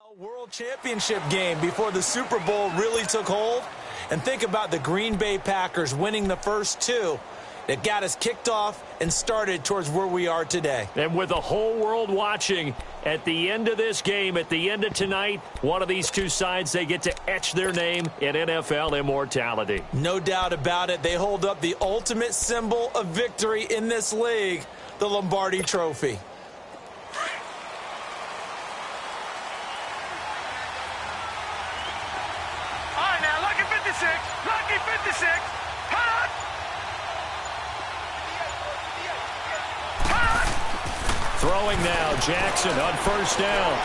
A World Championship game before the Super Bowl really took hold. And think about the Green Bay Packers winning the first two that got us kicked off and started towards where we are today. And with the whole world watching, at the end of this game, at the end of tonight, one of these two sides, they get to etch their name in NFL immortality. No doubt about it. They hold up the ultimate symbol of victory in this league, the Lombardi Trophy. All right, now, lucky 56. Lucky 56. Hot! Throwing now, Jackson on first down.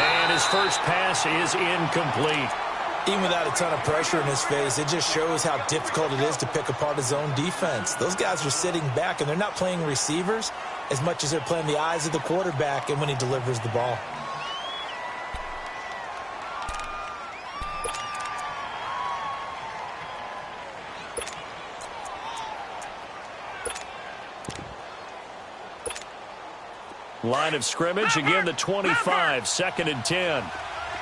And his first pass is incomplete. Even without a ton of pressure in his face, it just shows how difficult it is to pick apart his own defense. Those guys are sitting back, and they're not playing receivers as much as they're playing the eyes of the quarterback and when he delivers the ball. Line of scrimmage, again the 25, 2nd and 10.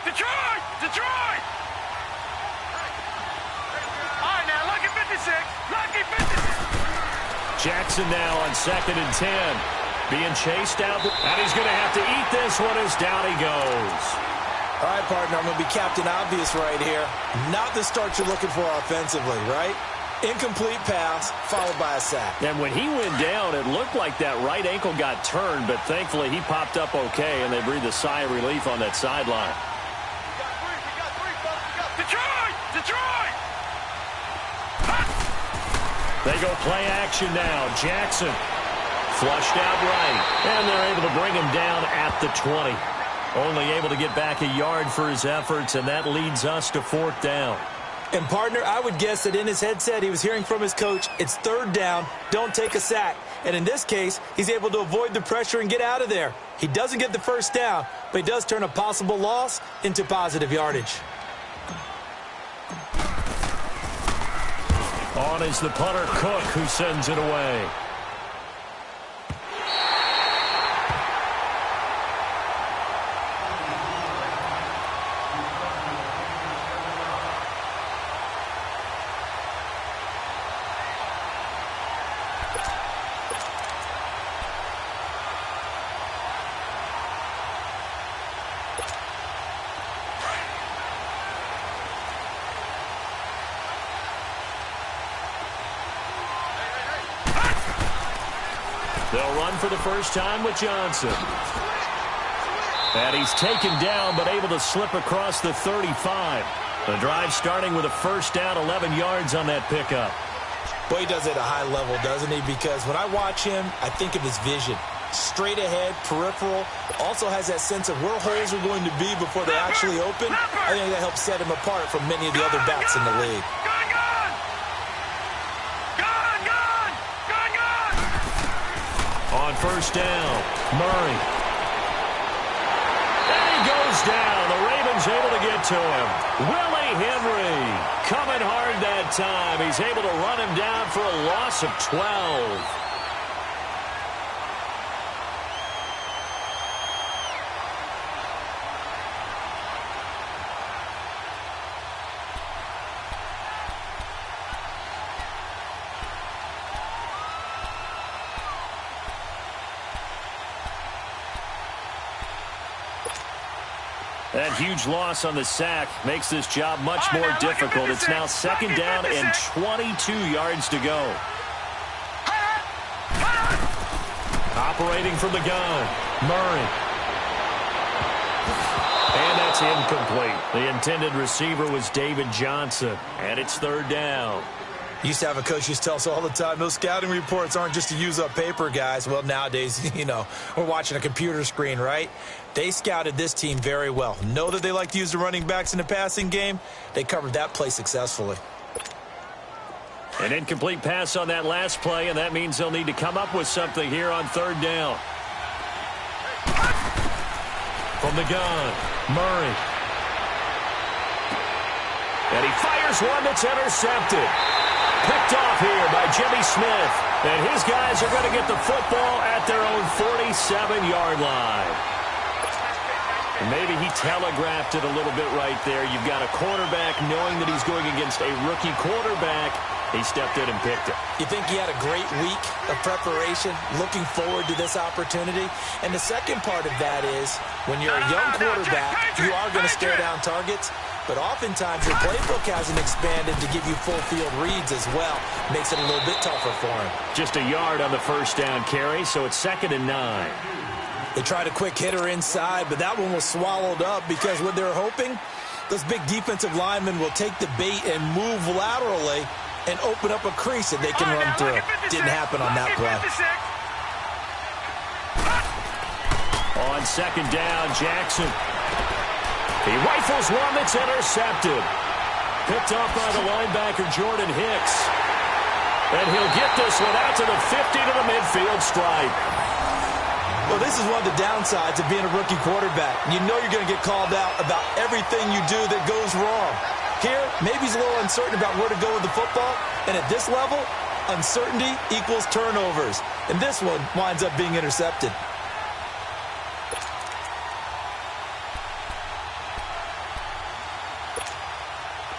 Detroit! Detroit! All right, now, lucky 56. Lucky 56. Jackson now on 2nd and 10. Being chased out, and he's going to have to eat this one as down he goes. All right, partner, I'm going to be Captain Obvious right here. Not the start you're looking for offensively, right? Incomplete pass, followed by a sack. And when he went down, it looked like that right ankle got turned, but thankfully he popped up okay, and they breathed a sigh of relief on that sideline. We got three, folks. Detroit! Detroit! They go play action now. Jackson flushed out right, and they're able to bring him down at the 20. Only able to get back a yard for his efforts, and that leads us to 4th down. And, partner, I would guess that in his headset he was hearing from his coach, it's 3rd down, don't take a sack. And in this case, he's able to avoid the pressure and get out of there. He doesn't get the first down, but he does turn a possible loss into positive yardage. On is the punter, Cook, who sends it away. They'll run for the first time with Johnson. And he's taken down, but able to slip across the 35. The drive starting with a first down, 11 yards on that pickup. Boy, he does it at a high level, doesn't he? Because when I watch him, I think of his vision. Straight ahead, peripheral. Also has that sense of where holes are going to be before they actually open. I think that helps set him apart from many of the other backs in the league. On first down, Murray. And he goes down. The Ravens able to get to him. Willie Henry coming hard that time. He's able to run him down for a loss of 12. That huge loss on the sack makes this job much more difficult. It's now 2nd down and 22 yards to go. Operating from the gun, Murray. And that's incomplete. The intended receiver was David Johnson, and it's 3rd down. Used to have a coach used to tell us all the time, those scouting reports aren't just to use up paper, guys. Well, nowadays, we're watching a computer screen, right? They scouted this team very well. Know that they like to use the running backs in the passing game. They covered that play successfully. An incomplete pass on that last play, and that means they'll need to come up with something here on 3rd down. From the gun, Murray. And he fires one that's intercepted. Picked off here by Jimmy Smith. And his guys are going to get the football at their own 47-yard line. And maybe he telegraphed it a little bit right there. You've got a quarterback knowing that he's going against a rookie quarterback. He stepped in and picked it. You think he had a great week of preparation, looking forward to this opportunity? And the second part of that is, when you're a young quarterback, you are going to stare down targets, but oftentimes your playbook hasn't expanded to give you full field reads as well. Makes it a little bit tougher for him. Just a yard on the first down carry, so it's 2nd and 9. They tried a quick hitter inside, but that one was swallowed up because what they're hoping, those big defensive linemen will take the bait and move laterally and open up a crease that they can run through. Didn't happen on that play. On 2nd down, Jackson. He rifles one that's intercepted. Picked off by the linebacker, Jordan Hicks. And he'll get this one out to the 50 to the midfield stripe. Well, this is one of the downsides of being a rookie quarterback. You know you're going to get called out about everything you do that goes wrong. Here, maybe he's a little uncertain about where to go with the football. And at this level, uncertainty equals turnovers. And this one winds up being intercepted.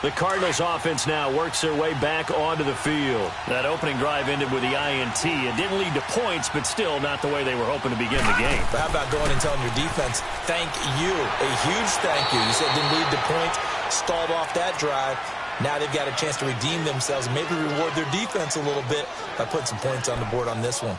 The Cardinals offense now works their way back onto the field. That opening drive ended with the INT. It didn't lead to points, but still not the way they were hoping to begin the game. But how about going and telling your defense, thank you, a huge thank you. You said it didn't lead to points, stalled off that drive. Now they've got a chance to redeem themselves and maybe reward their defense a little bit by putting some points on the board on this one.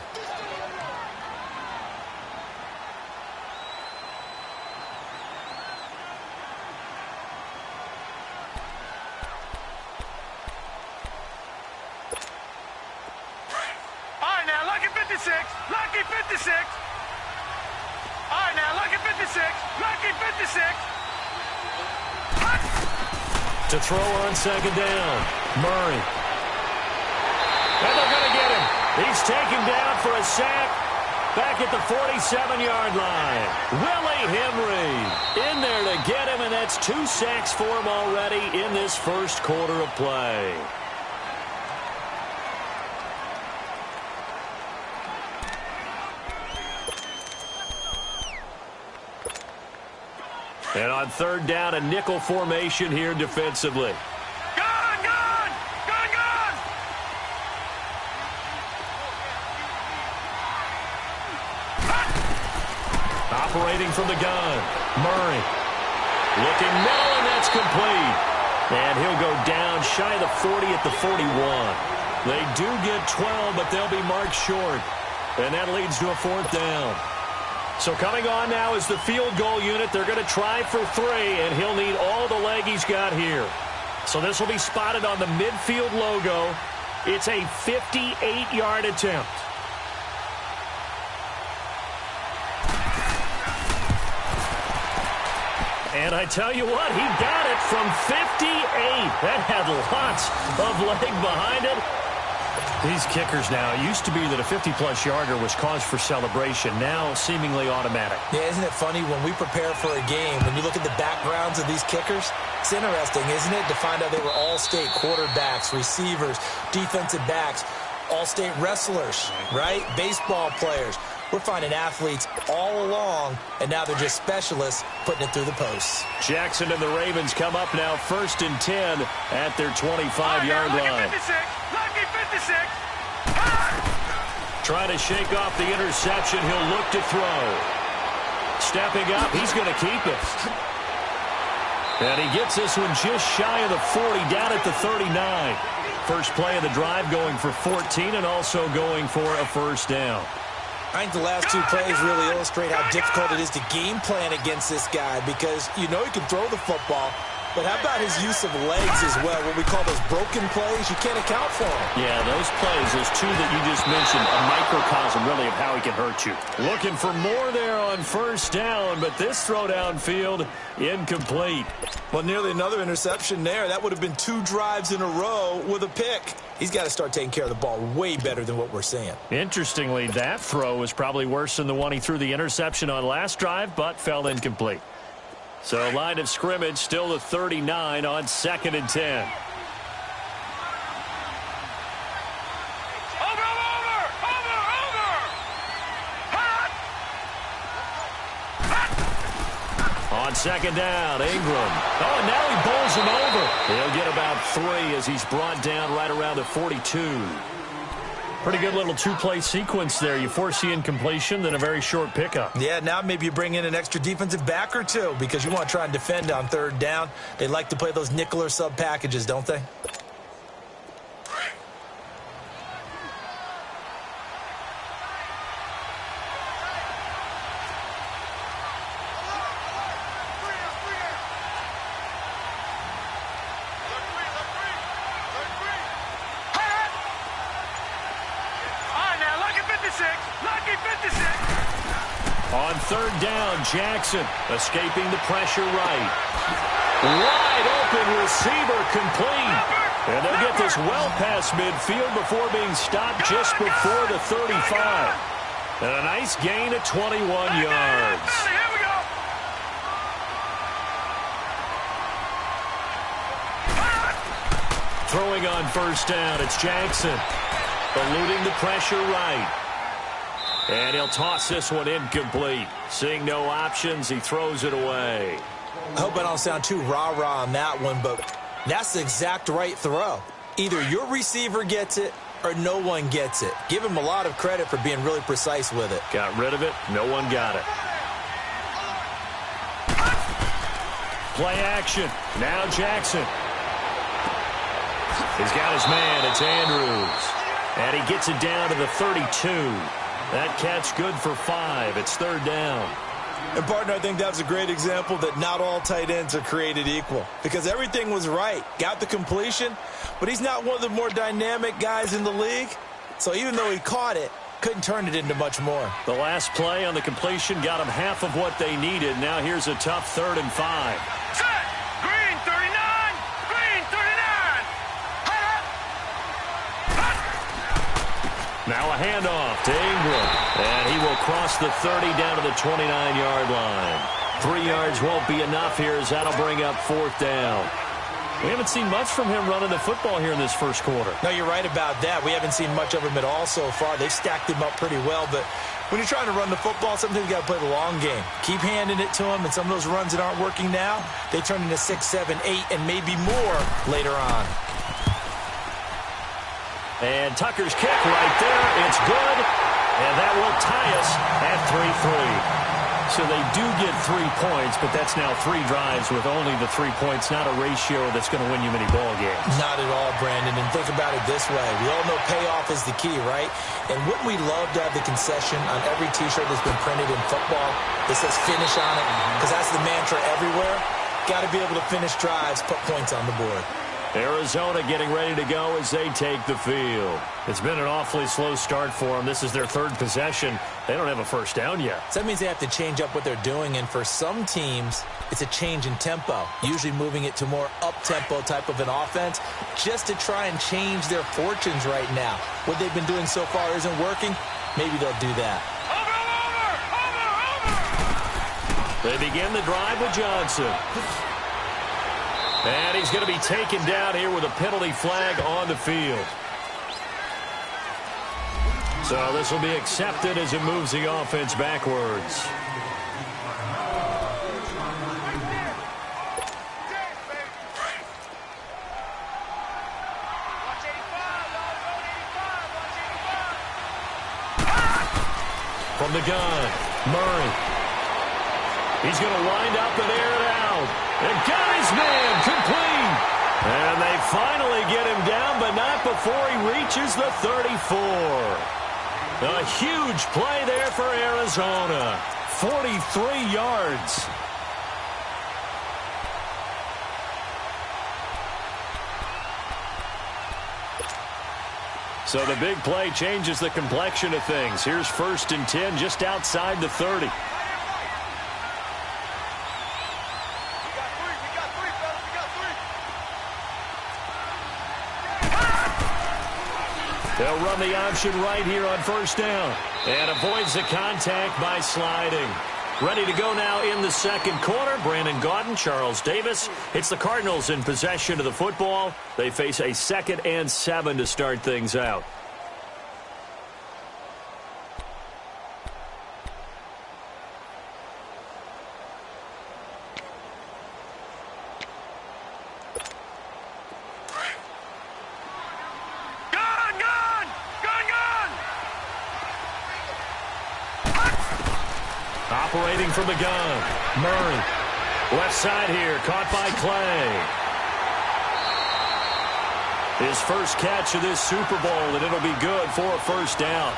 Lucky 56. All right, now, lucky 56. Lucky 56. To throw on 2nd down, Murray. And they're going to get him. He's taken down for a sack back at the 47-yard line. Willie Henry in there to get him, and that's 2 sacks for him already in this first quarter of play. And on 3rd down, a nickel formation here defensively. Gone, gone, gone, gone. Operating from the gun, Murray. Looking middle, and that's complete. And he'll go down shy of the 40 at the 41. They do get 12, but they'll be marked short. And that leads to a 4th down. So coming on now is the field goal unit. They're going to try for 3, and he'll need all the leg he's got here. So this will be spotted on the midfield logo. It's a 58-yard attempt. And I tell you what, he got it from 58. That had lots of leg behind it. These kickers now, it used to be that a 50-plus yarder was cause for celebration. Now, seemingly automatic. Yeah, isn't it funny when we prepare for a game, when you look at the backgrounds of these kickers, it's interesting, isn't it, to find out they were all-state quarterbacks, receivers, defensive backs, all-state wrestlers, right? Baseball players. We're finding athletes all along, and now they're just specialists putting it through the posts. Jackson and the Ravens come up now 1st and 10 at their 25-yard line. 56. Lucky 56. Trying to shake off the interception. He'll look to throw. Stepping up, he's going to keep it. And he gets this one just shy of the 40, down at the 39. First play of the drive going for 14 and also going for a 1st down. I think the last 2 plays really illustrate how difficult it is to game plan against this guy because you know he can throw the football, but how about his use of legs as well, what we call those broken plays? You can't account for them. Yeah, those plays, those 2 that you just mentioned, a microcosm really of how he can hurt you. Looking for more there on 1st down, but this throw downfield incomplete. Well, nearly another interception there. That would have been 2 drives in a row with a pick. He's got to start taking care of the ball way better than what we're seeing. Interestingly, that throw was probably worse than the one he threw the interception on last drive, but fell incomplete. So line of scrimmage still the 39 on 2nd and 10. On second down, Ingram. Oh, and now he bowls him over. He'll get about 3 as he's brought down right around the 42. Pretty good little two-play sequence there. You force the incompletion, then a very short pickup. Yeah, now maybe you bring in an extra defensive back or two because you want to try and defend on third down. They like to play those nickel or sub packages, don't they? On third down, Jackson escaping the pressure right. Wide open receiver complete. And they'll get this well past midfield before being stopped just before the 35. And a nice gain of 21 yards. Here we go. Throwing on first down, it's Jackson. Eluding the pressure right. And he'll toss this one incomplete. Seeing no options, he throws it away. I hope I don't sound too rah-rah on that one, but that's the exact right throw. Either your receiver gets it or no one gets it. Give him a lot of credit for being really precise with it. Got rid of it. No one got it. Play action. Now Jackson. He's got his man. It's Andrews. And he gets it down to the 32. That catch good for 5. It's third down. And, partner, I think that was a great example that not all tight ends are created equal because everything was right. Got the completion, but he's not one of the more dynamic guys in the league. So even though he caught it, couldn't turn it into much more. The last play on the completion got him half of what they needed. Now here's a tough 3rd and 5. Set. Green 39. Green 39. Now a handoff to Ingram. And he will cross the 30 down to the 29-yard line. 3 yards won't be enough here as that'll bring up 4th down. We haven't seen much from him running the football here in this first quarter. No, you're right about that. We haven't seen much of him at all so far. They've stacked him up pretty well, but when you're trying to run the football, sometimes you got to play the long game. Keep handing it to him, and some of those runs that aren't working now, they turn into 6, 7, 8, and maybe more later on. And Tucker's kick right there. It's good. And that will tie us at 3-3. So they do get 3 points, but that's now 3 drives with only the 3 points, not a ratio that's going to win you many ball games. Not at all, Brandon. And think about it this way. We all know payoff is the key, right? And wouldn't we love to have the concession on every T-shirt that's been printed in football that says finish on it? Because that's the mantra everywhere. Got to be able to finish drives, put points on the board. Arizona getting ready to go as they take the field. It's been an awfully slow start for them. This is their 3rd possession. They don't have a first down yet. So that means they have to change up what they're doing, and for some teams, it's a change in tempo, usually moving it to more up-tempo type of an offense just to try and change their fortunes right now. What they've been doing so far isn't working. Maybe they'll do that. Over. They begin the drive with Johnson. And he's going to be taken down here with a penalty flag on the field. So this will be accepted as it moves the offense backwards. From the gun, Murray. He's going to wind up and air it out. And got his man complete. And they finally get him down, but not before he reaches the 34. A huge play there for Arizona. 43 yards. So the big play changes the complexion of things. Here's 1st and 10 just outside the 30. They'll run the option right here on 1st down. And avoids the contact by sliding. Ready to go now in the 2nd quarter. Brandon Gaudin, Charles Davis. It's the Cardinals in possession of the football. They face a 2nd and 7 to start things out. Operating from the gun, Murray. Left side here, caught by Clay. His first catch of this Super Bowl, and it'll be good for a first down.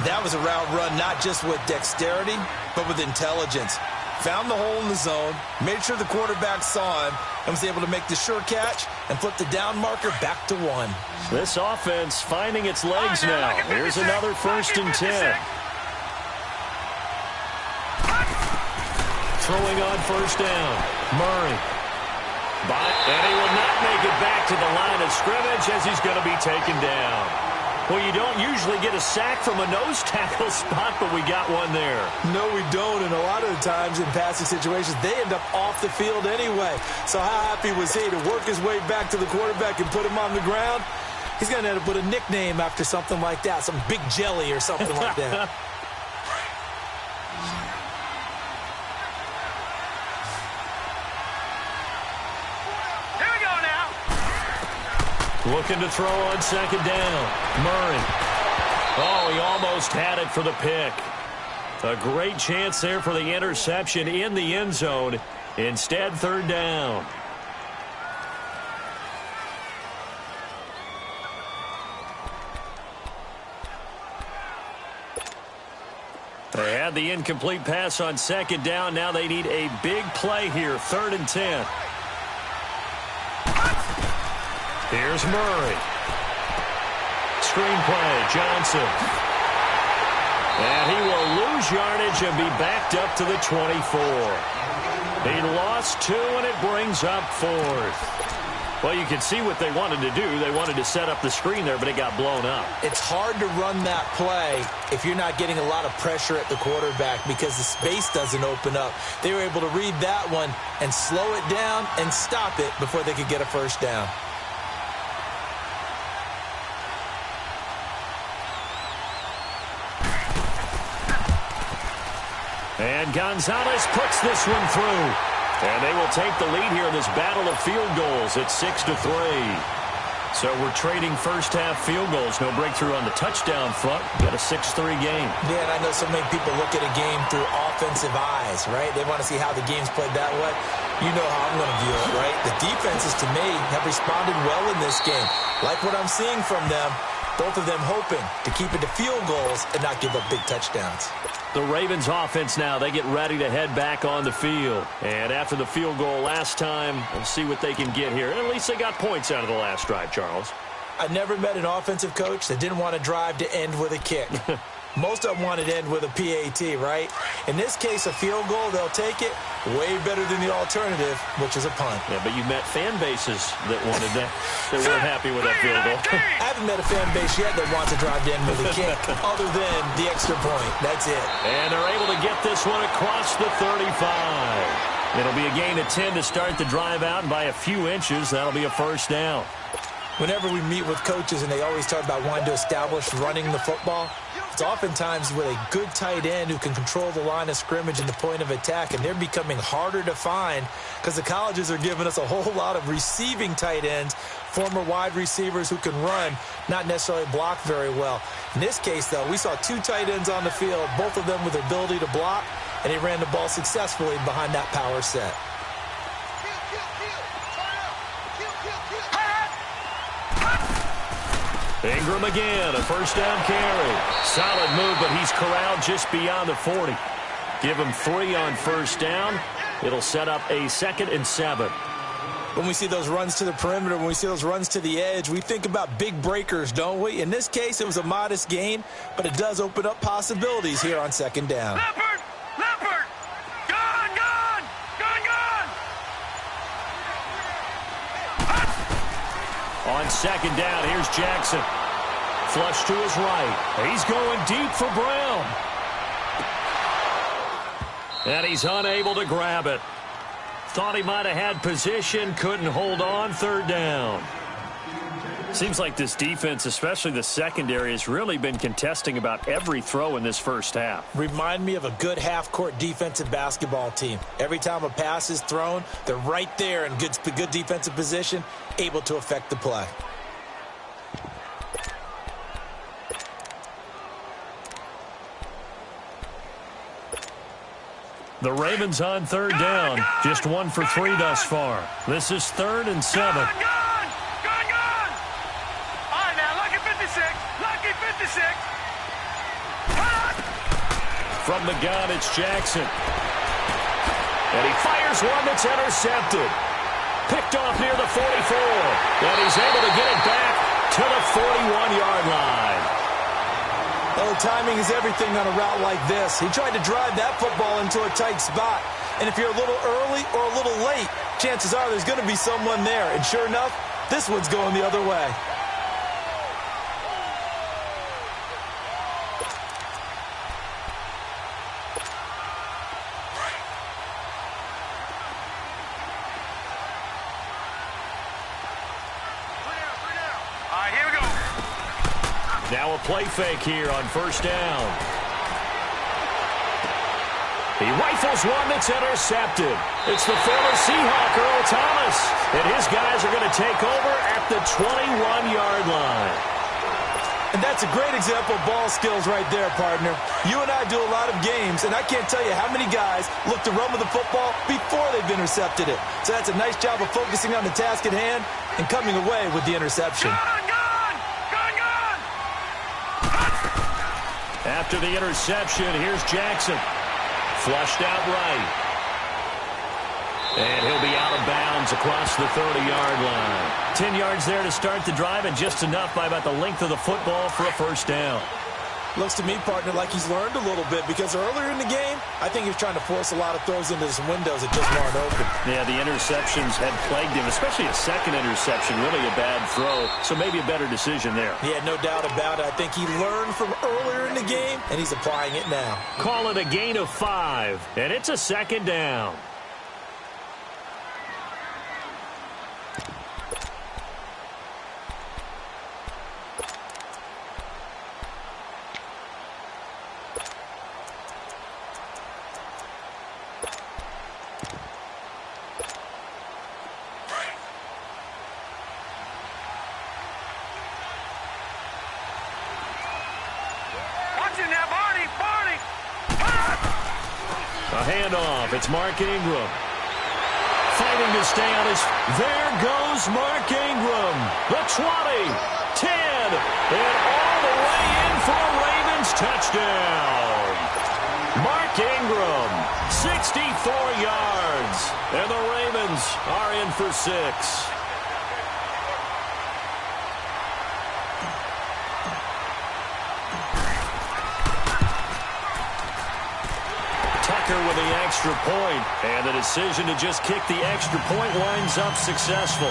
That was a route run, not just with dexterity, but with intelligence. Found the hole in the zone, made sure the quarterback saw him, and was able to make the sure catch and flip the down marker back to 1. This offense finding its legs now. Here's another 1st and 10. Throwing on first down, Murray. And he will not make it back to the line of scrimmage as he's going to be taken down. Well, you don't usually get a sack from a nose tackle spot, but we got one there. No, we don't, and a lot of the times in passing situations, they end up off the field anyway. So how happy was he to work his way back to the quarterback and put him on the ground? He's going to end up with a nickname after something like that, some Big Jelly or something like that. Looking to throw on second down. Murray. Oh, he almost had it for the pick. A great chance there for the interception in the end zone. Instead, 3rd down. They had the incomplete pass on second down. Now they need a big play here. 3rd and 10. Here's Murray. Screenplay, Johnson. And he will lose yardage and be backed up to the 24. He lost 2, and it brings up 4th. Well, you can see what they wanted to do. They wanted to set up the screen there, but it got blown up. It's hard to run that play if you're not getting a lot of pressure at the quarterback because the space doesn't open up. They were able to read that one and slow it down and stop it before they could get a first down. And Gonzalez puts this one through. And they will take the lead here in this battle of field goals at 6-3. So we're trading first-half field goals. No breakthrough on the touchdown front. Got a 6-3 game. Yeah, and I know so many people look at a game through offensive eyes, right? They want to see how the game's played that way. You know how I'm going to view it, right? The defenses, to me, have responded well in this game. Like what I'm seeing from them, both of them hoping to keep it to field goals and not give up big touchdowns. The Ravens offense now, they get ready to head back on the field. And after the field goal last time, we'll see what they can get here. At least they got points out of the last drive, Charles. I never met an offensive coach that didn't want to drive to end with a kick. Most of them wanted to end with a PAT, right? In this case, a field goal, they'll take it. Way better than the alternative, which is a punt. Yeah, but you met fan bases that wanted that. They weren't happy with that field goal. I haven't met a fan base yet that wants to drive to end with a kick, other than the extra point. That's it. And they're able to get this one across the 35. It'll be a gain of 10 to start the drive out, and by a few inches, that'll be a first down. Whenever we meet with coaches and they always talk about wanting to establish running the football, it's oftentimes with a good tight end who can control the line of scrimmage and the point of attack, and they're becoming harder to find because the colleges are giving us a whole lot of receiving tight ends, former wide receivers who can run, not necessarily block very well. In this case, though, we saw 2 tight ends on the field, both of them with the ability to block, and he ran the ball successfully behind that power set. Ingram again, a first down carry. Solid move, but he's corralled just beyond the 40. Give him 3 on first down. It'll set up a 2nd and 7. When we see those runs to the perimeter, when we see those runs to the edge, we think about big breakers, don't we? In this case, it was a modest gain, but it does open up possibilities here on 2nd down. Leopard! Leopard! Gone! Gone! Gone! Gone! On 2nd down, here's Jackson. Flush to his right. He's going deep for Brown. And he's unable to grab it. Thought he might have had position, couldn't hold on. 3rd down. Seems like this defense, especially the secondary, has really been contesting about every throw in this first half. Remind me of a good half-court defensive basketball team. Every time a pass is thrown, they're right there in good defensive position, able to affect the play. The Ravens on third down. Just 1 for 3 thus far. This is 3rd and 7. Gone! All right, now, lucky 56. Lucky 56. From the gun, it's Jackson. And he fires one that's intercepted. Picked off near the 44. And he's able to get it back to the 41-yard line. Well, timing is everything on a route like this. He tried to drive that football into a tight spot. And if you're a little early or a little late, chances are there's going to be someone there. And sure enough, this one's going the other way. Now a play fake here on first down. He rifles one that's intercepted. It's the former Seahawk, Earl Thomas. And his guys are going to take over at the 21-yard line. And that's a great example of ball skills right there, partner. You and I do a lot of games, and I can't tell you how many guys look to run with the football before they've intercepted it. So that's a nice job of focusing on the task at hand and coming away with the interception. After the interception, here's Jackson. Flushed out right. And he'll be out of bounds across the 30-yard line. 10 yards there to start the drive, and just enough by about the length of the football for a first down. Looks to me, partner, like he's learned a little bit, because earlier in the game, I think he was trying to force a lot of throws into some windows that just weren't open. Yeah, the interceptions had plagued him, especially a second interception, really a bad throw, so maybe a better decision there. Yeah, no doubt about it. I think he learned from earlier in the game, and he's applying it now. Call it a gain of 5, and it's a second down. A handoff. It's Mark Ingram. Fighting to stay on his... There goes Mark Ingram. The 20, 10, and all the way in for a Ravens touchdown. Mark Ingram, 64 yards. And the Ravens are in for 6. With the extra point, and the decision to just kick the extra point winds up successful.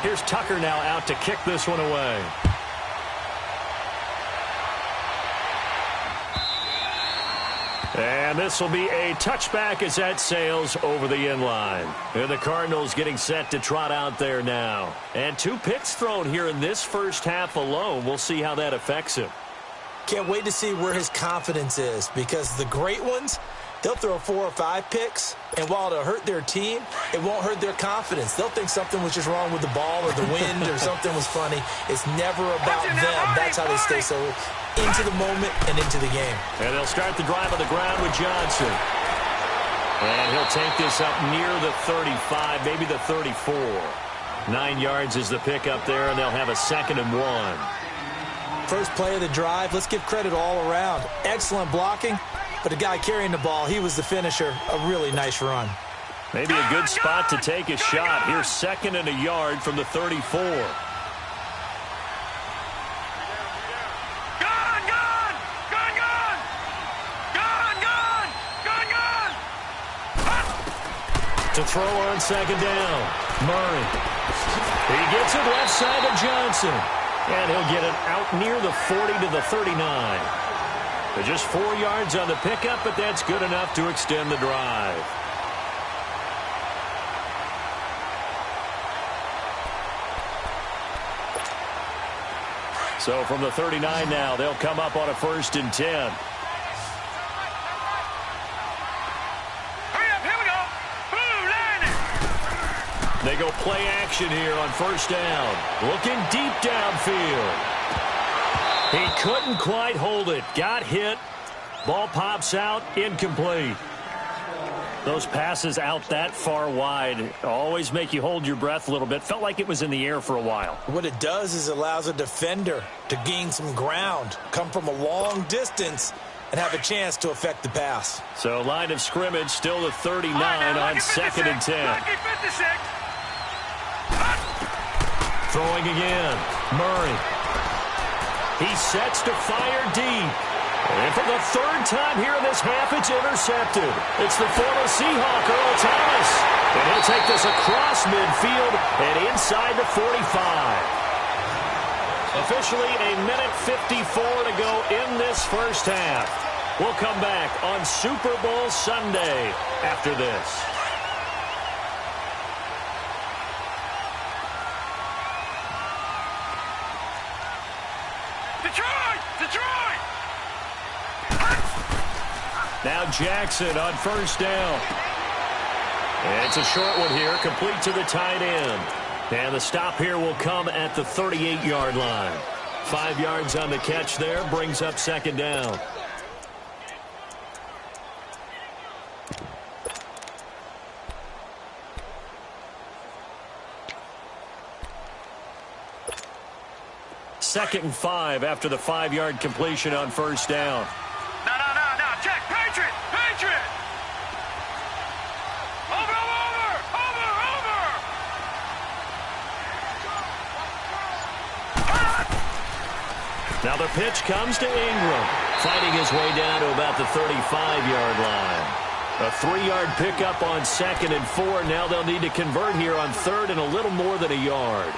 Here's Tucker now out to kick this one away. And this will be a touchback as that sails over the inline. And the Cardinals getting set to trot out there now. And 2 picks thrown here in this first half alone. We'll see how that affects him. Can't wait to see where his confidence is, because the great ones, they'll throw 4 or 5 picks, and while it'll hurt their team, it won't hurt their confidence. They'll think something was just wrong with the ball or the wind or something was funny. It's never about them. That's how they stay so into the moment and into the game. And they'll start the drive on the ground with Johnson. And he'll take this up near the 35, maybe the 34. 9 yards is the pick up there, and they'll have a 2nd and 1. First play of the drive, let's give credit all around. Excellent blocking, but the guy carrying the ball, he was the finisher. A really nice run. Maybe a good spot to take a shot. Here's 2nd and a yard from the 34. To throw on 2nd down. Murray. He gets it left side to Johnson. And he'll get it out near the 40 to the 39. They're just 4 yards on the pickup, but that's good enough to extend the drive. So from the 39 now, they'll come up on a 1st and 10. They go play action here on first down. Looking deep downfield. He couldn't quite hold it. Got hit. Ball pops out. Incomplete. Those passes out that far wide always make you hold your breath a little bit. Felt like it was in the air for a while. What it does is allows a defender to gain some ground, come from a long distance, and have a chance to affect the pass. So line of scrimmage still to 39 on 2nd and 10. Throwing again. Murray. He sets to fire deep. And for the 3rd time here in this half, it's intercepted. It's the former Seahawk, Earl Thomas. And he'll take this across midfield and inside the 45. Officially a minute 54 to go in this first half. We'll come back on Super Bowl Sunday after this. Detroit! Now Jackson on first down. And it's a short one here, complete to the tight end. And the stop here will come at the 38-yard line. 5 yards on the catch there, brings up 2nd down. Second and 5 after the 5-yard completion on first down. No. Check. Patriot. Over. Now the pitch comes to Ingram, fighting his way down to about the 35-yard line. A 3-yard pickup on 2nd and 4. Now they'll need to convert here on 3rd and a little more than a yard.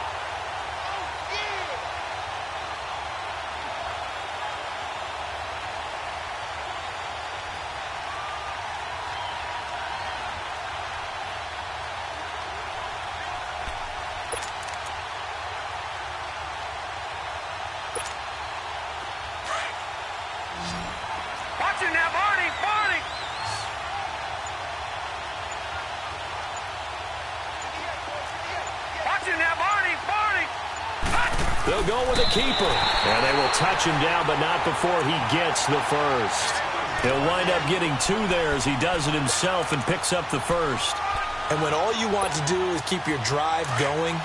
They'll go with a keeper. And they will touch him down, but not before he gets the first. He'll wind up getting 2 there as he does it himself and picks up the first. And when all you want to do is keep your drive going,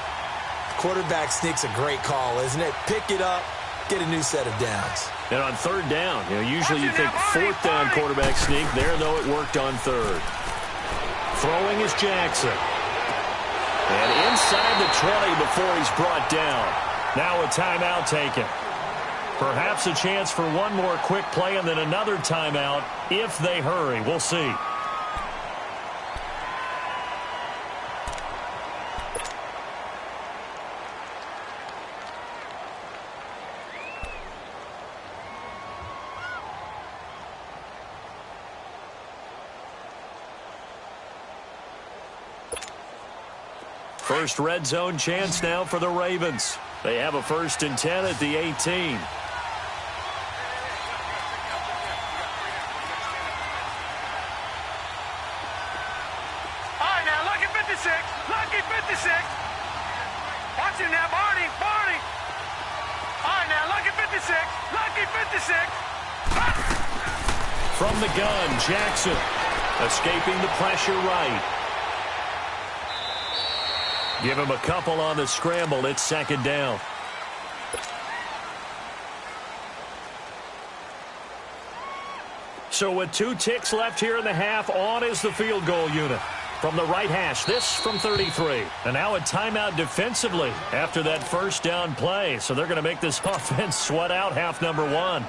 quarterback sneak's a great call, isn't it? Pick it up, get a new set of downs. And on 3rd down, usually you think 4th down quarterback sneak. There, though, it worked on 3rd. Throwing is Jackson. And inside the 20 before he's brought down. Now a timeout taken. Perhaps a chance for one more quick play and then another timeout if they hurry. We'll see. First red zone chance now for the Ravens. They have a 1st and 10 at the 18. All right, now, lucky 56. Lucky 56. Watch him now, Barney. All right, now, lucky 56. Lucky 56. From the gun, Jackson. Escaping the pressure right. Give him a couple on the scramble. It's 2nd down. So with 2 ticks left here in the half, on is the field goal unit. From the right hash, this from 33. And now a timeout defensively after that first down play. So they're going to make this offense sweat out half number 1.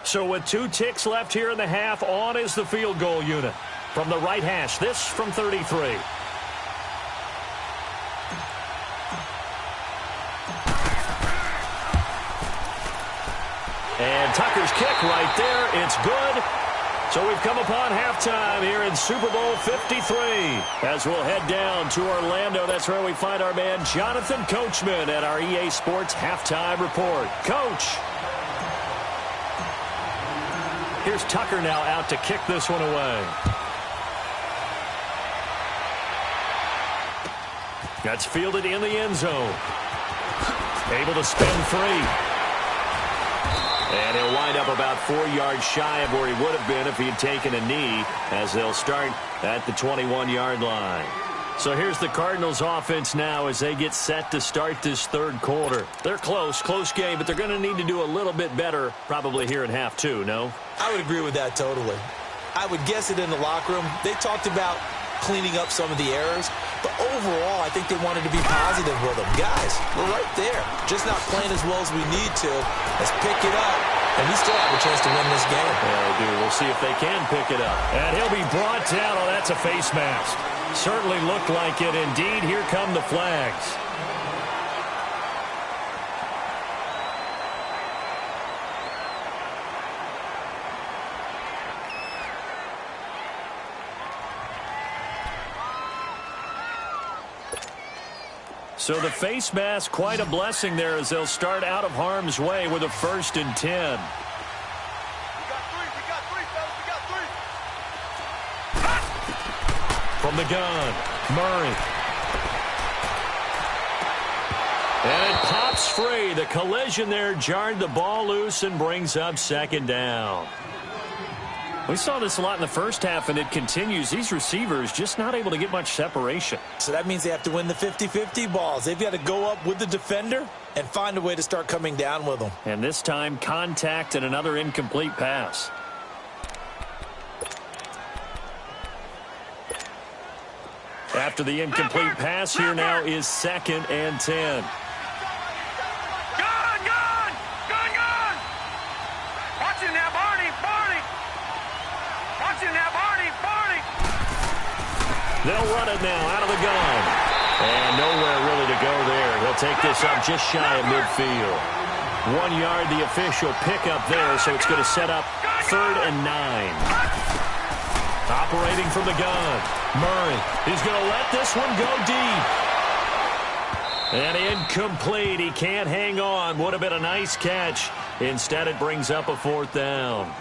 So with 2 ticks left here in the half, on is the field goal unit. From the right hash, this from 33. And Tucker's kick right there. It's good. So we've come upon halftime here in Super Bowl 53. As we'll head down to Orlando, that's where we find our man Jonathan Coachman at our EA Sports Halftime Report. Coach. Here's Tucker now out to kick this one away. That's fielded in the end zone. Able to spin free. And he'll wind up about 4 yards shy of where he would have been if he had taken a knee, as they'll start at the 21-yard line. So here's the Cardinals offense now as they get set to start this third quarter. They're close game, but they're going to need to do a little bit better probably here in half two, no? I would agree with that totally. I would guess it in the locker room. They talked about cleaning up some of the errors, but overall, I think they wanted to be positive with them. Guys, we're right there. Just not playing as well as we need to. Let's pick it up, and we still have a chance to win this game. Yeah, we do. We'll see if they can pick it up. And he'll be brought down. Oh, that's a face mask. Certainly looked like it. Indeed, here come the flags. So the face mask, quite a blessing there as they'll start out of harm's way with a 1st and 10. We got three, fellas, we got three. From the gun, Murray. And it pops free. The collision there jarred the ball loose and brings up 2nd down. We saw this a lot in the first half, and it continues. These receivers just not able to get much separation. So that means they have to win the 50-50 balls. They've got to go up with the defender and find a way to start coming down with them. And this time, contact and another incomplete pass. After the incomplete pass, here now is 2nd and 10. Gun! Watch it now, Barney! Watch it now, Barney! They'll run it now out of the gun. And nowhere really to go there. He'll take this up just shy of midfield. 1 yard, the official pickup there, so it's going to set up 3rd and 9. Operating from the gun. Murray, he's going to let this one go deep. And incomplete. He can't hang on. Would have been a nice catch. Instead, it brings up a 4th down.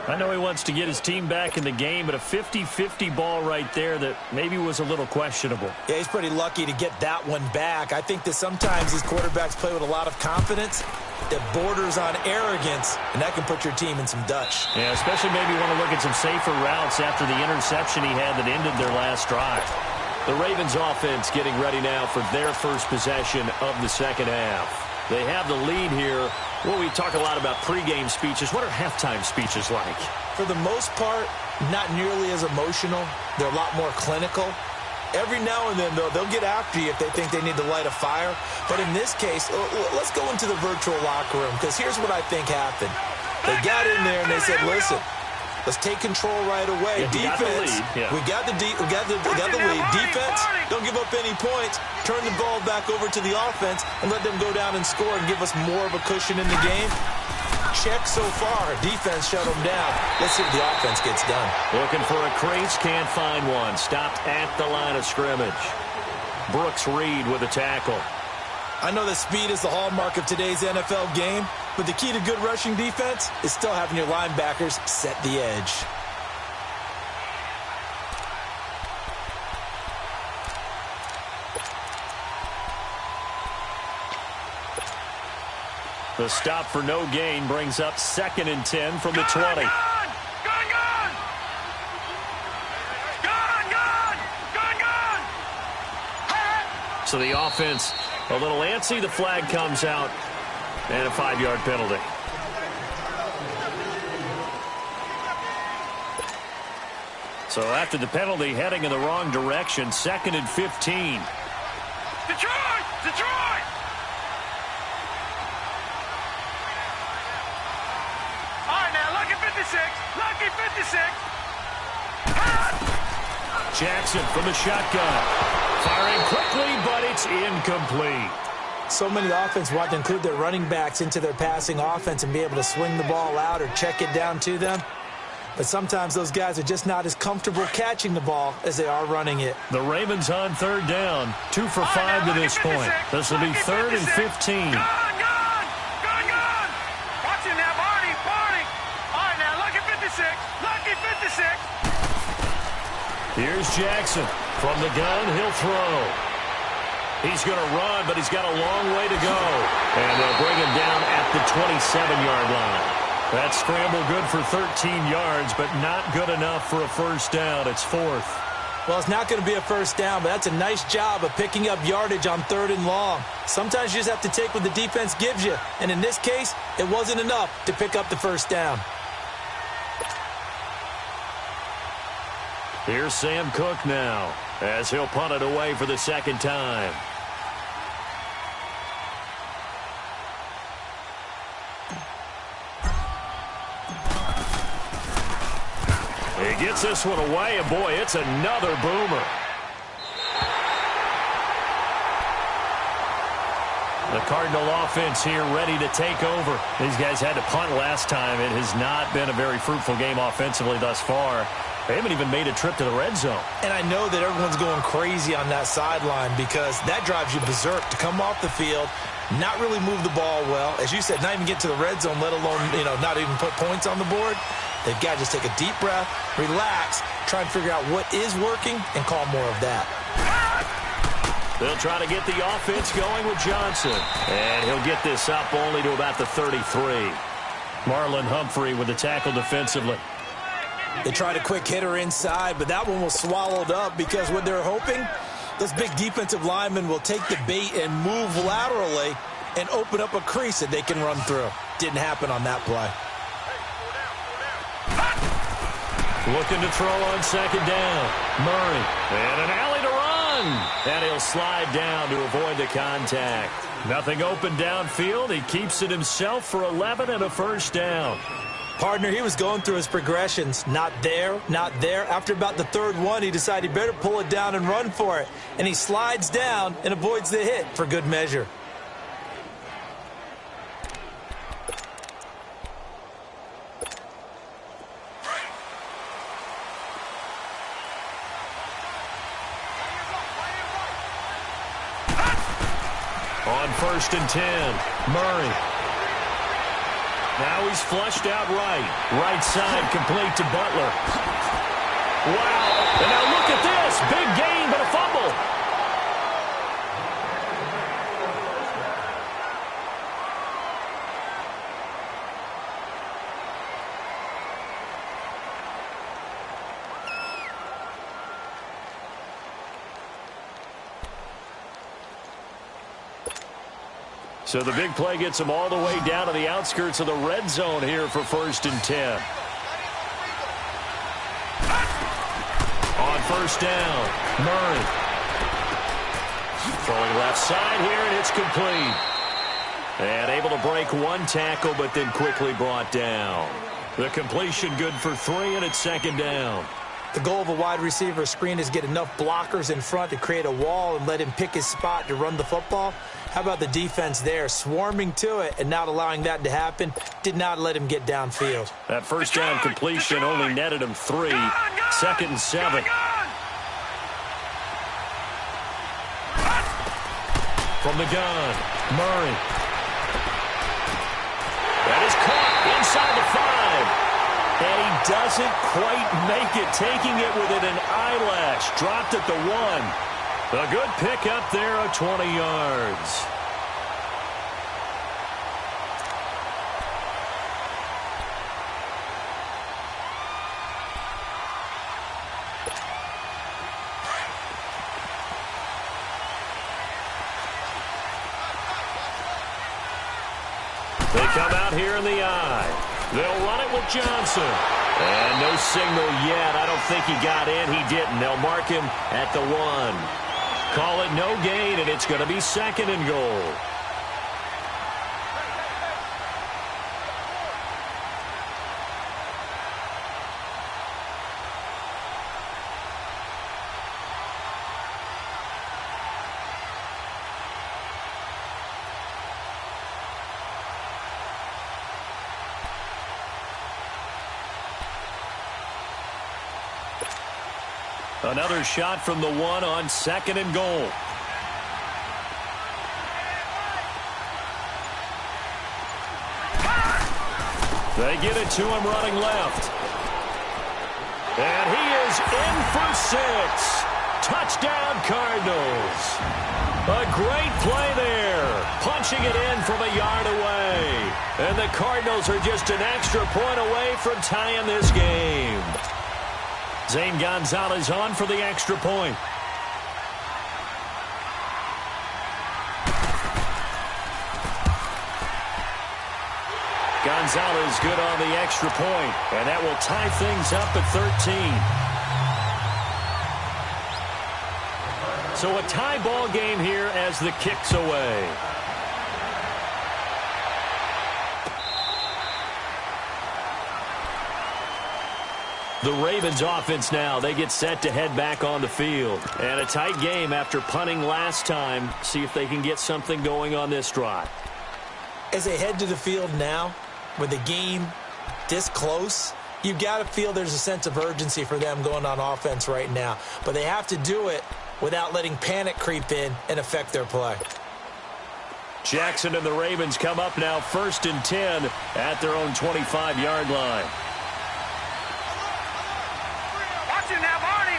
I know he wants to get his team back in the game, but a 50-50 ball right there that maybe was a little questionable. Yeah, he's pretty lucky to get that one back. I think that sometimes these quarterbacks play with a lot of confidence that borders on arrogance, and that can put your team in some Dutch. Yeah, especially maybe want to look at some safer routes after the interception he had that ended their last drive. The Ravens offense getting ready now for their first possession of the second half. They have the lead here. Well, we talk a lot about pregame speeches. What are halftime speeches like? For the most part, not nearly as emotional. They're a lot more clinical. Every now and then, though, they'll get after you if they think they need to light a fire. But in this case, let's go into the virtual locker room, because here's what I think happened. They got in there and they said, listen, let's take control right away. Defense, we got the lead. Defense, don't give up any points. Turn the ball back over to the offense and let them go down and score and give us more of a cushion in the game. Check so far. Defense shut them down. Let's see what the offense gets done. Looking for a crease, can't find one. Stopped at the line of scrimmage. Brooks Reed with a tackle. I know that speed is the hallmark of today's NFL game, but the key to good rushing defense is still having your linebackers set the edge. The stop for no gain brings up 2nd and 10 from the 20. Gun! So the offense a little antsy. The flag comes out and a 5-yard penalty. So after the penalty, heading in the wrong direction, 2nd and 15. Detroit! All right, now, lucky 56. Jackson from the shotgun. Firing quickly, but it's incomplete. So many offenses want to include their running backs into their passing offense and be able to swing the ball out or check it down to them. but sometimes those guys are just not as comfortable catching the ball as they are running it. The Ravens on third down, 2 for 5 to this point. This will be 3rd and 15. Gone! Watch him now, Barney! All right, now, lucky 56. Lucky 56. Here's Jackson. From the gun, he'll throw. He's going to run, but he's got a long way to go. And they'll bring him down at the 27-yard line. That scramble good for 13 yards, but not good enough for a first down. It's 4th. Well, it's not going to be a first down, but that's a nice job of picking up yardage on 3rd and long. Sometimes you just have to take what the defense gives you, and in this case, it wasn't enough to pick up the first down. Here's Sam Cook now, as he'll punt it away for the second time. He gets this one away, and boy, it's another boomer. The Cardinal offense here ready to take over. These guys had to punt last time. It has not been a very fruitful game offensively thus far. They haven't even made a trip to the red zone. And I know that everyone's going crazy on that sideline because that drives you berserk to come off the field, not really move the ball well. As you said, not even get to the red zone, let alone, not even put points on the board. They've got to just take a deep breath, relax, try and figure out what is working, and call more of that. They'll try to get the offense going with Johnson. And he'll get this up only to about the 33. Marlon Humphrey with the tackle defensively. They tried a quick hitter inside, but that one was swallowed up because what they're hoping, those big defensive linemen will take the bait and move laterally and open up a crease that they can run through. Didn't happen on that play. Looking to throw on second down. Murray. And an alley to run. And he'll slide down to avoid the contact. Nothing open downfield. He keeps it himself for 11 and a first down. Partner, he was going through his progressions. Not there, not there. After about the 3rd one, he decided he better pull it down and run for it. And he slides down and avoids the hit for good measure. On 1st and 10, Murray. Now he's flushed out right. Right side complete to Butler. Wow. And now look at this. Big gain, but a fumble. So the big play gets him all the way down to the outskirts of the red zone here for 1st and 10. On 1st down, Murray. Throwing left side here, and it's complete. And able to break one tackle, but then quickly brought down. The completion good for 3, and it's 2nd down. The goal of a wide receiver screen is get enough blockers in front to create a wall and let him pick his spot to run the football. How about the defense there, swarming to it and not allowing that to happen? Did not let him get downfield. That first down completion only netted him 3. 2nd and 7. From the gun, Murray. That is caught inside the 5. And he doesn't quite make it, taking it within an eyelash. Dropped at the 1. A good pick up there of 20 yards. They come out here in the eye. They'll run it with Johnson. And no signal yet. I don't think he got in. He didn't. They'll mark him at the 1. Call it no gain, and it's going to be 2nd and goal. Another shot from the one on 2nd and goal. They get it to him running left. And he is in for 6. Touchdown, Cardinals. A great play there. Punching it in from a yard away. And the Cardinals are just an extra point away from tying this game. Zane Gonzalez on for the extra point. Gonzalez good on the extra point, and that will tie things up at 13. So a tie ball game here as the kick's away. The Ravens offense now, they get set to head back on the field. And a tight game after punting last time. See if they can get something going on this drive. As they head to the field now, with the game this close, you've got to feel there's a sense of urgency for them going on offense right now. But they have to do it without letting panic creep in and affect their play. Jackson and the Ravens come up now 1st and 10 at their own 25-yard line. Watch it now, Barney!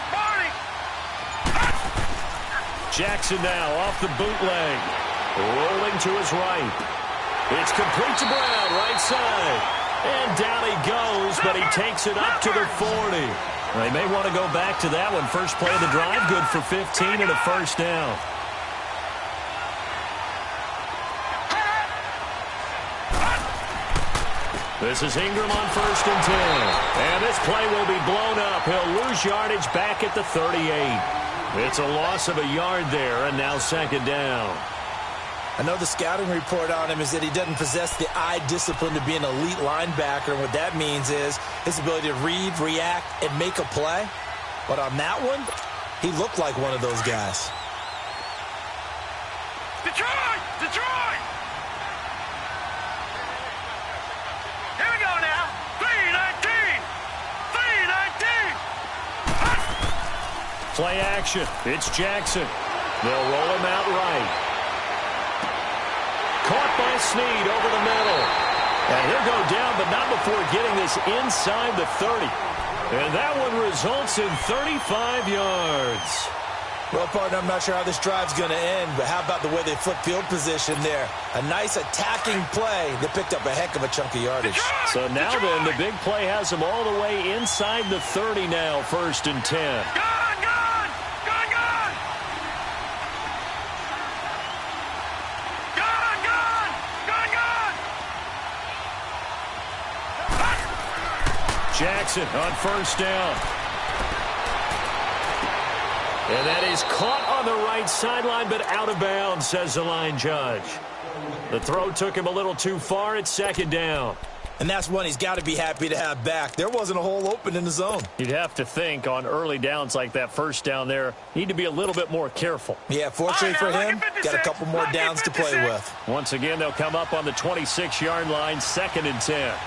Jackson now off the bootleg. Rolling to his right. It's complete to Brown, right side. And down he goes, but he takes it up to the 40. They may want to go back to that one. First play of the drive, good for 15 and a first down. This is Ingram on 1st and 10. And this play will be blown up. He'll lose yardage back at the 38. It's a loss of a yard there, and now 2nd down. I know the scouting report on him is that he doesn't possess the eye discipline to be an elite linebacker. And what that means is his ability to read, react, and make a play. But on that one, he looked like one of those guys. Detroit! Detroit! Here we go now. 3-19! 3-19! Play action. It's Jackson. They'll roll him out right. Caught by Snead over the middle. And he'll go down, but not before getting this inside the 30. And that one results in 35 yards. Well, partner, I'm not sure how this drive's going to end, but how about the way they flip field position there? A nice attacking play that picked up a heck of a chunk of yardage. So now then, the big play has them all the way inside the 30 now, 1st and 10. Jackson on 1st down. And that is caught on the right sideline, but out of bounds, says the line judge. The throw took him a little too far at 2nd down. And that's one he's got to be happy to have back. There wasn't a hole open in the zone. You'd have to think on early downs like that 1st down there, need to be a little bit more careful. Yeah, fortunately for him, got a couple more downs to play with. Once again, they'll come up on the 26-yard line, 2nd and 10.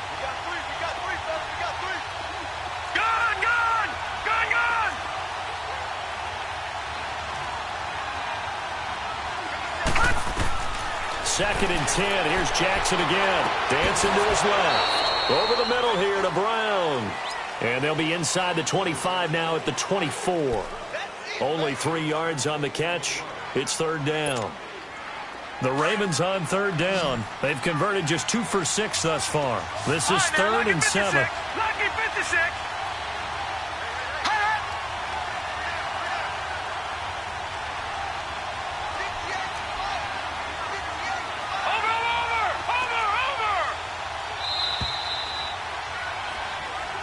Second and 10. Here's Jackson again. Dancing to his left. Over the middle here to Brown. And they'll be inside the 25 now at the 24. Only 3 yards on the catch. It's 3rd down. The Ravens on 3rd down. They've converted just 2 for 6 thus far. This is 3rd and 7. Lucky 56.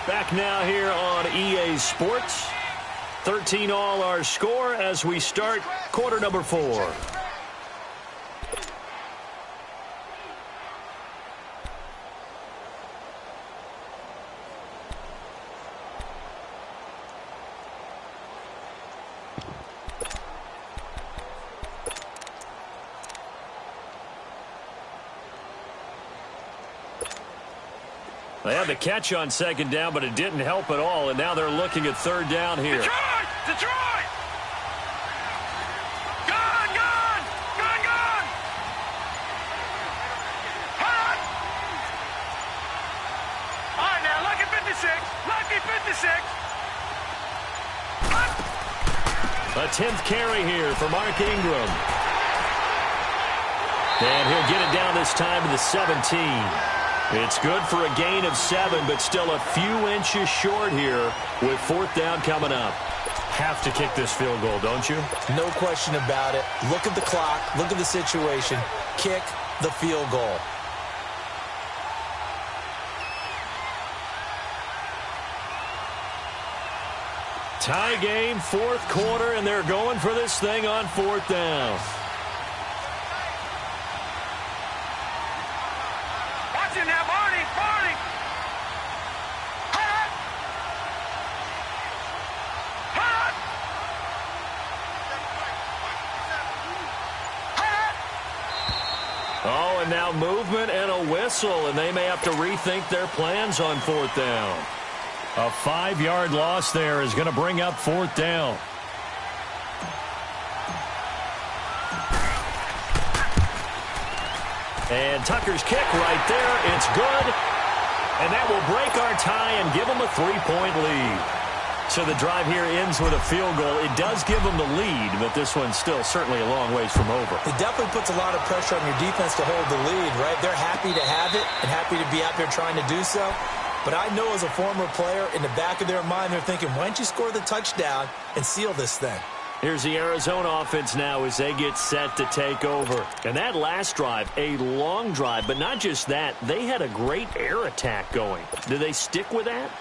Back now here on EA Sports. 13 all our score as we start quarter number 4. They had the catch on 2nd down, but it didn't help at all, and now they're looking at 3rd down here. Detroit! Detroit! Gun, gun! Gun, gun! Hot! All right, now, lucky 56. Lucky 56. Hot! A 10th carry here for Mark Ingram. And he'll get it down this time to the 17. It's good for a gain of 7, but still a few inches short here with 4th down coming up. Have to kick this field goal, don't you? No question about it. Look at the clock. Look at the situation. Kick the field goal. Tie game, 4th quarter, and they're going for this thing on 4th down. Watch it now, Barney! Barney! Hot! Hot! Hot! Oh, and now movement and a whistle, and they may have to rethink their plans on 4th down. A 5-yard loss there is going to bring up 4th down. And Tucker's kick right there. It's good. And that will break our tie and give them a 3-point lead. So the drive here ends with a field goal. It does give them the lead, but this one's still certainly a long ways from over. It definitely puts a lot of pressure on your defense to hold the lead, right? They're happy to have it and happy to be out there trying to do so. But I know as a former player, in the back of their mind, they're thinking, why don't you score the touchdown and seal this thing? Here's the Arizona offense now as they get set to take over. And that last drive, a long drive, but not just that. They had a great air attack going. Do they stick with that?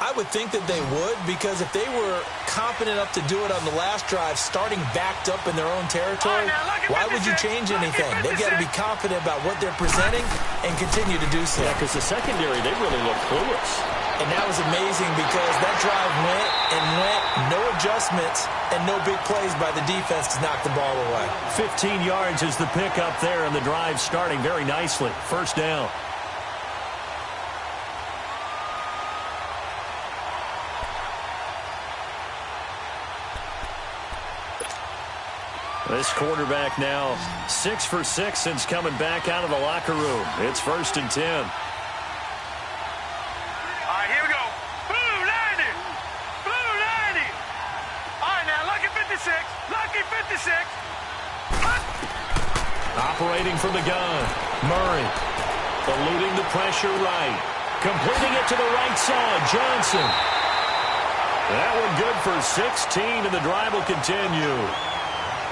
I would think that they would, because if they were confident enough to do it on the last drive, starting backed up in their own territory, why would you change anything? They've got to be confident about what they're presenting and continue to do so. Yeah, because the secondary, they really look clueless. And that was amazing because that drive went and went, no adjustments, and no big plays by the defense to knock the ball away. 15 yards is the pickup there, and the drive starting very nicely. 1st down. This quarterback now 6 for 6 since coming back out of the locker room. It's 1st and 10. All right, here we go. Blue 90. Blue 90. All right, now, lucky 56. Lucky 56. Hot! Operating from the gun. Murray eluding the pressure right. Completing it to the right side. Johnson. That one good for 16, and the drive will continue.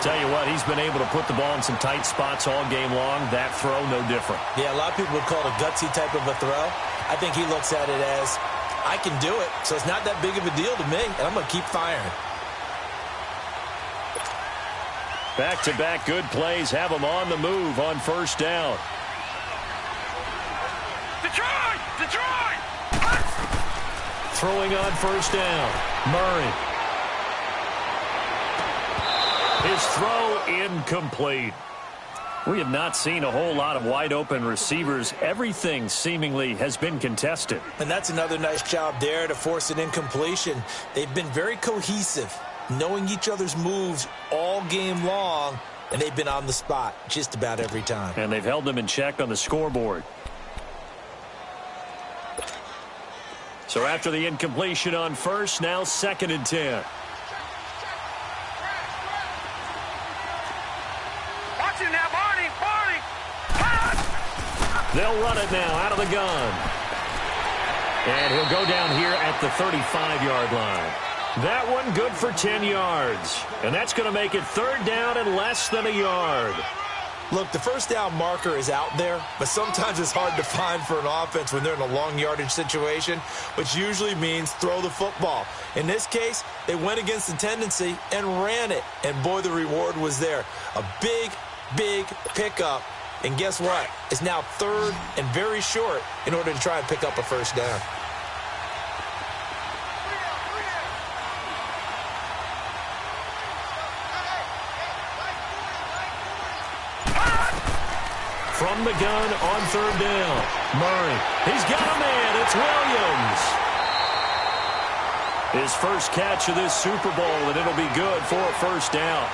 Tell you what, he's been able to put the ball in some tight spots all game long. That throw, no different. Yeah, a lot of people would call it a gutsy type of a throw. I think he looks at it as, I can do it, so it's not that big of a deal to me, and I'm going to keep firing. Back-to-back good plays have him on the move on 1st down. Detroit! Detroit! Throwing on 1st down. Murray. His throw incomplete. We have not seen a whole lot of wide-open receivers. Everything seemingly has been contested. And that's another nice job there to force an incompletion. They've been very cohesive, knowing each other's moves all game long, and they've been on the spot just about every time. And they've held them in check on the scoreboard. So after the incompletion on 1st, now 2nd and 10. Now, Barney, Barney. They'll run it now out of the gun. And he'll go down here at the 35-yard line. That one good for 10 yards. And that's going to make it 3rd down and less than a yard. Look, the 1st down marker is out there, but sometimes it's hard to find for an offense when they're in a long yardage situation, which usually means throw the football. In this case, they went against the tendency and ran it. And boy, the reward was there. A big pickup. And guess what? It's now 3rd and very short in order to try and pick up a 1st down. From the gun on 3rd down. Murray. He's got a man. It's Williams. His first catch of this Super Bowl, and it'll be good for a first down.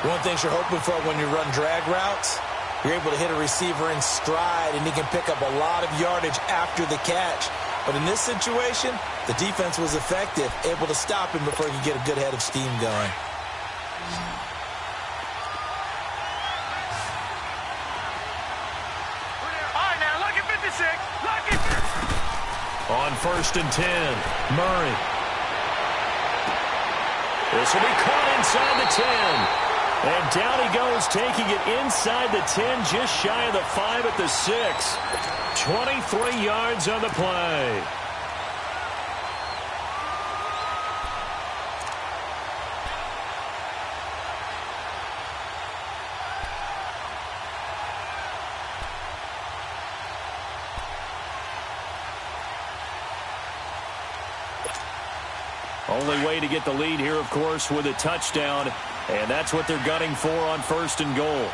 One thing you're hoping for when you run drag routes, you're able to hit a receiver in stride, and he can pick up a lot of yardage after the catch. But in this situation, the defense was effective, able to stop him before he could get a good head of steam going. All right, now, lucky 56. Lucky. On 1st and 10, Murray. This will be caught inside the 10. And down he goes, taking it inside the 10, just shy of the 5 at the 6. 23 yards on the play. Only way to get the lead here, of course, with a touchdown. And that's what they're gunning for on 1st and goal.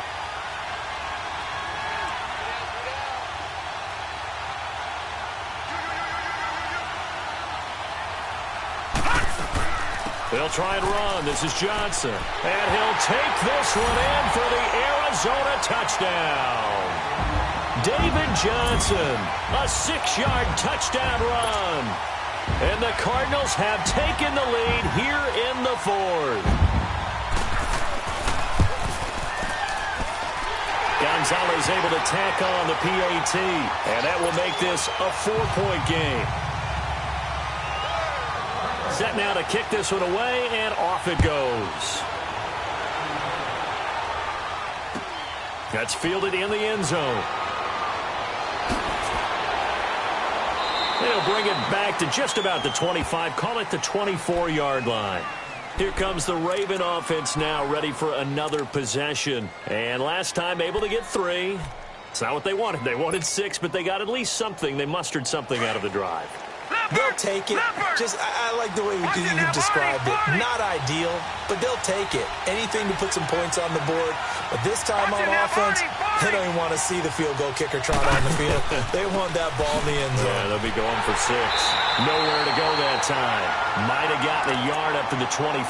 They'll try and run. This is Johnson. And he'll take this one in for the Arizona touchdown. David Johnson, a 6-yard touchdown run. And the Cardinals have taken the lead here in the 4th. Gonzalez able to tack on the PAT, and that will make this a 4-point game. Set now to kick this one away, and off it goes. That's fielded in the end zone. They'll bring it back to just about the 25, call it the 24-yard line. Here comes the Raven offense now, ready for another possession. And last time able to get 3. It's not what they wanted. They wanted 6, but they got at least something. They mustered something out of the drive. They'll take it. I like the way you described it. Not ideal, but they'll take it. Anything to put some points on the board. But this time on offense, they don't even want to see the field goal kicker trot on the field. They want that ball in the end zone. Yeah, they'll be going for 6. Nowhere to go that time. Might have gotten a yard up to the 25.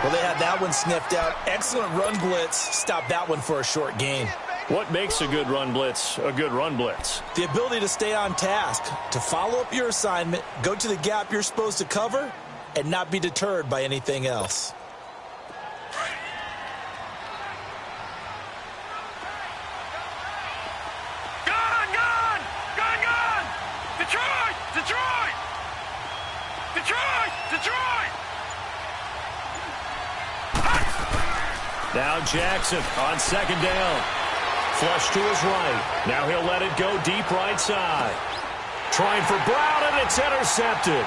Well, they had that one sniffed out. Excellent run blitz. Stopped that one for a short gain. What makes a good run blitz a good run blitz? The ability to stay on task, to follow up your assignment, go to the gap you're supposed to cover, and not be deterred by anything else. Gone! Detroit! Now Jackson on 2nd down. Flush to his right. Now he'll let it go deep right side. Trying for Brown, and it's intercepted.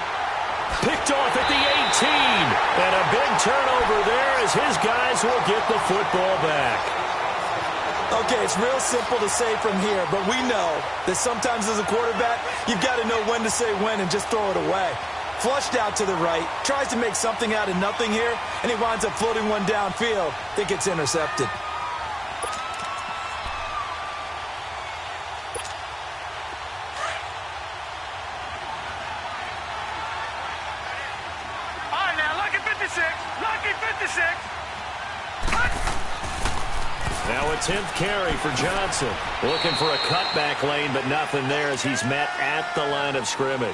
Picked off at the 18. And a big turnover there as his guys will get the football back. Okay, it's real simple to say from here, but we know that sometimes as a quarterback, you've got to know when to say when and just throw it away. Flushed out to the right, tries to make something out of nothing here, and he winds up floating one downfield that gets intercepted. All right, now, lucky 56. Now a 10th carry for Johnson. Looking for a cutback lane, but nothing there as he's met at the line of scrimmage.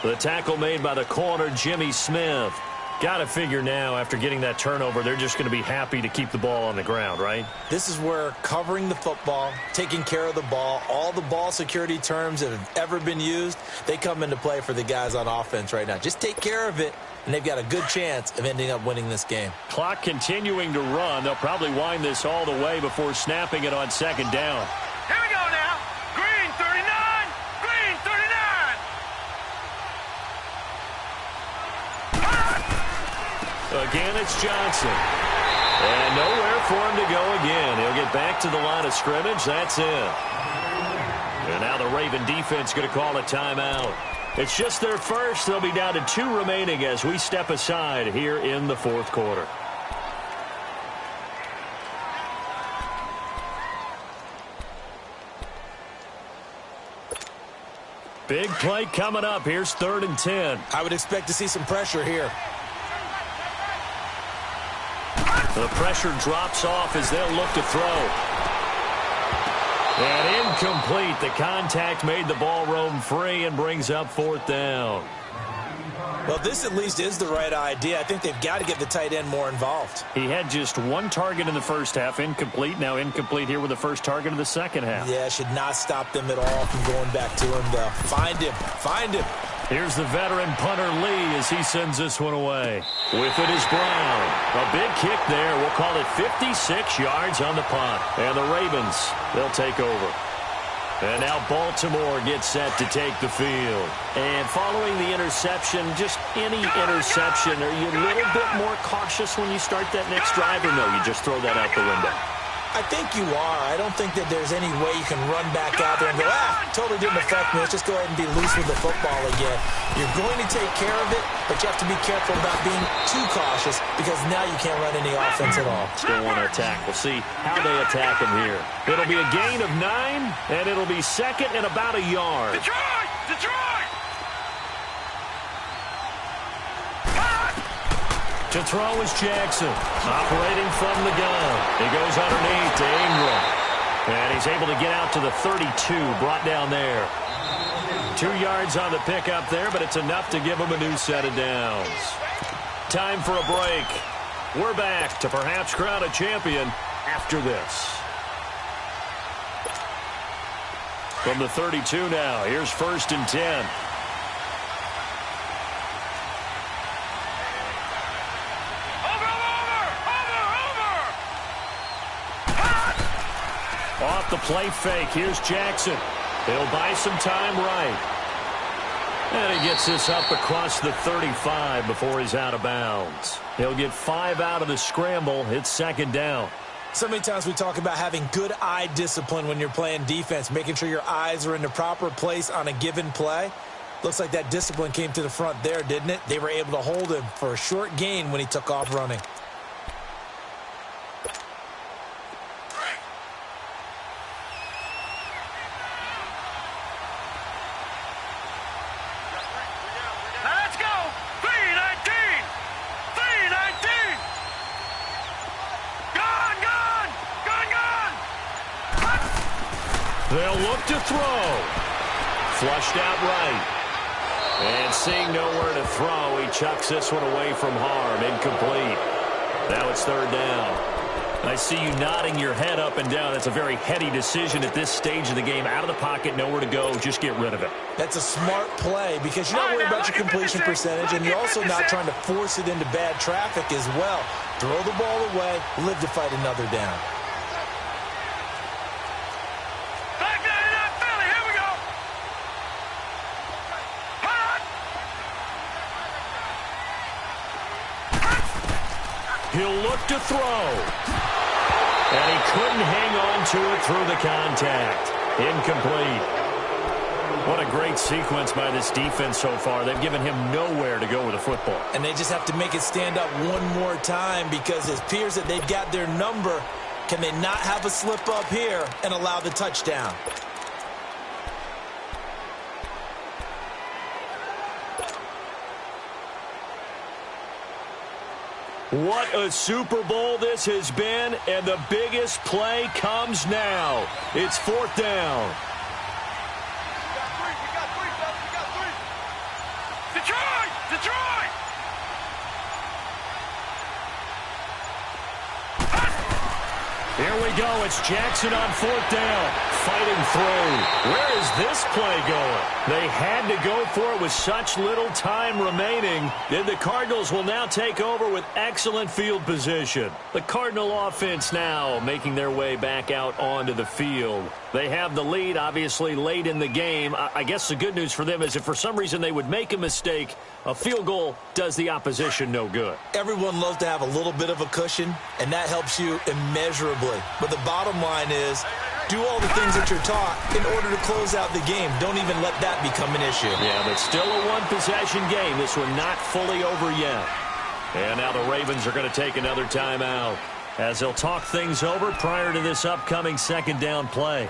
The tackle made by the corner, Jimmy Smith. Got to figure now, after getting that turnover, they're just going to be happy to keep the ball on the ground, right? This is where covering the football, taking care of the ball, all the ball security terms that have ever been used, they come into play for the guys on offense right now. Just take care of it, and they've got a good chance of ending up winning this game. Clock continuing to run. They'll probably wind this all the way before snapping it on 2nd down. Here we go now. Green 39. Green 39. Again, it's Johnson. And nowhere for him to go again. He'll get back to the line of scrimmage. That's it. And now the Raven defense going to call a timeout. It's just their first. They'll be down to 2 remaining as we step aside here in the 4th quarter. Big play coming up. Here's 3rd and 10. I would expect to see some pressure here. The pressure drops off as they'll look to throw. And incomplete. The contact made the ball roam free and brings up 4th down. Well, this at least is the right idea. I think they've got to get the tight end more involved. He had just 1 target in the first half, incomplete. Now incomplete here with the first target of the second half. Yeah, should not stop them at all from going back to him, though. Find him. Find him. Here's the veteran punter Lee as he sends this one away. With it is Brown. A big kick there. We'll call it 56 yards on the punt. And the Ravens, they'll take over. And now Baltimore gets set to take the field. And following the interception, just any interception, are you a little bit more cautious when you start that next drive, or no, you just throw that out the window? I think you are. I don't think that there's any way you can run back out there and go, totally didn't affect me. Let's just go ahead and be loose with the football again. You're going to take care of it, but you have to be careful about being too cautious because now you can't run any offense at all. Still want to attack. We'll see how they attack him here. It'll be a gain of 9, and it'll be 2nd and about a yard. Detroit! Detroit! To throw is Jackson, operating from the gun. He goes underneath to Ingram. And he's able to get out to the 32, brought down there. 2 yards on the pickup there, but it's enough to give him a new set of downs. Time for a break. We're back to perhaps crown a champion after this. From the 32 now, here's 1st and 10. Off the play fake, here's Jackson. He'll buy some time right. And he gets this up across the 35 before he's out of bounds. He'll get 5 out of the scramble. It's 2nd down. So many times we talk about having good eye discipline when you're playing defense, making sure your eyes are in the proper place on a given play. Looks like that discipline came to the front there, didn't it? They were able to hold him for a short gain when he took off running. They'll look to throw. Flushed out right. And seeing nowhere to throw, he chucks this one away from harm. Incomplete. Now it's 3rd down. I see you nodding your head up and down. That's a very heady decision at this stage of the game. Out of the pocket, nowhere to go. Just get rid of it. That's a smart play because you're not worried about your completion percentage, and you're also not trying to force it into bad traffic as well. Throw the ball away, live to fight another down. He'll look to throw. And he couldn't hang on to it through the contact. Incomplete. What a great sequence by this defense so far. They've given him nowhere to go with the football. And they just have to make it stand up one more time because it appears that they've got their number. Can they not have a slip up here and allow the touchdown? What a Super Bowl this has been, and the biggest play comes now. It's 4th down. Detroit! Detroit! Here we go. It's Jackson on 4th down. Fighting through. Where is this play going? They had to go for it with such little time remaining. Then the Cardinals will now take over with excellent field position. The Cardinal offense now making their way back out onto the field. They have the lead, obviously, late in the game. I guess the good news for them is if for some reason they would make a mistake, a field goal does the opposition no good. Everyone loves to have a little bit of a cushion, and that helps you immeasurably. But the bottom line is, do all the things that you're taught in order to close out the game. Don't even let that become an issue. Yeah, but still a one-possession game. This one not fully over yet. And now the Ravens are going to take another timeout as they'll talk things over prior to this upcoming 2nd down play.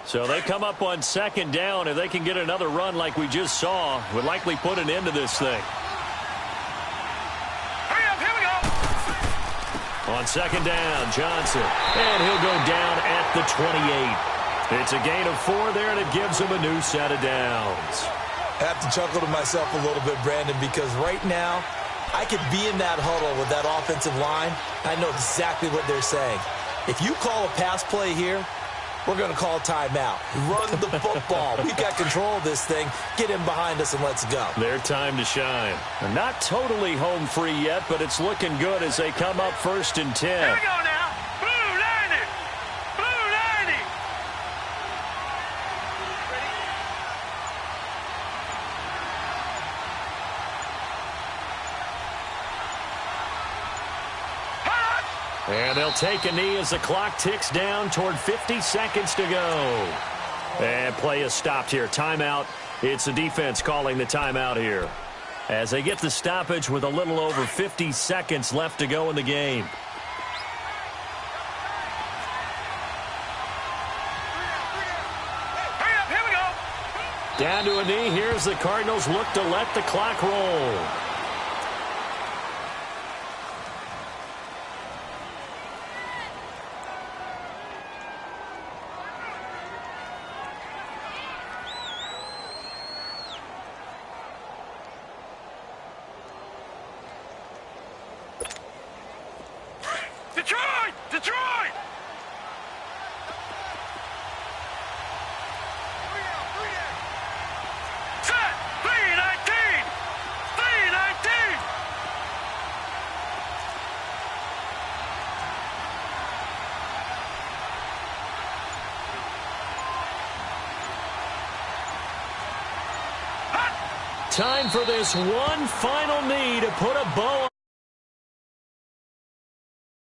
So they come up on second down. If they can get another run like we just saw, would likely put an end to this thing. Hurry up, here we go. On second down, Johnson. And he'll go down at the 28. It's a gain of 4 there, and it gives him a new set of downs. I have to chuckle to myself a little bit, Brandon, because right now I could be in that huddle with that offensive line. I know exactly what they're saying. If you call a pass play here, we're going to call a timeout. Run the football. We've got control of this thing. Get him behind us and let's go. Their time to shine. They're not totally home free yet, but it's looking good as they come up 1st and 10. Here we go now. Blue 90. Blue 90. And they'll take a knee as the clock ticks down toward 50 seconds to go. And play is stopped here. Timeout. It's the defense calling the timeout here, as they get the stoppage with a little over 50 seconds left to go in the game. Hurry up, here we go. Down to a knee. Here's the Cardinals look to let the clock roll. Detroit! Detroit! Set! 319! 319! Time for this one final knee to put a bow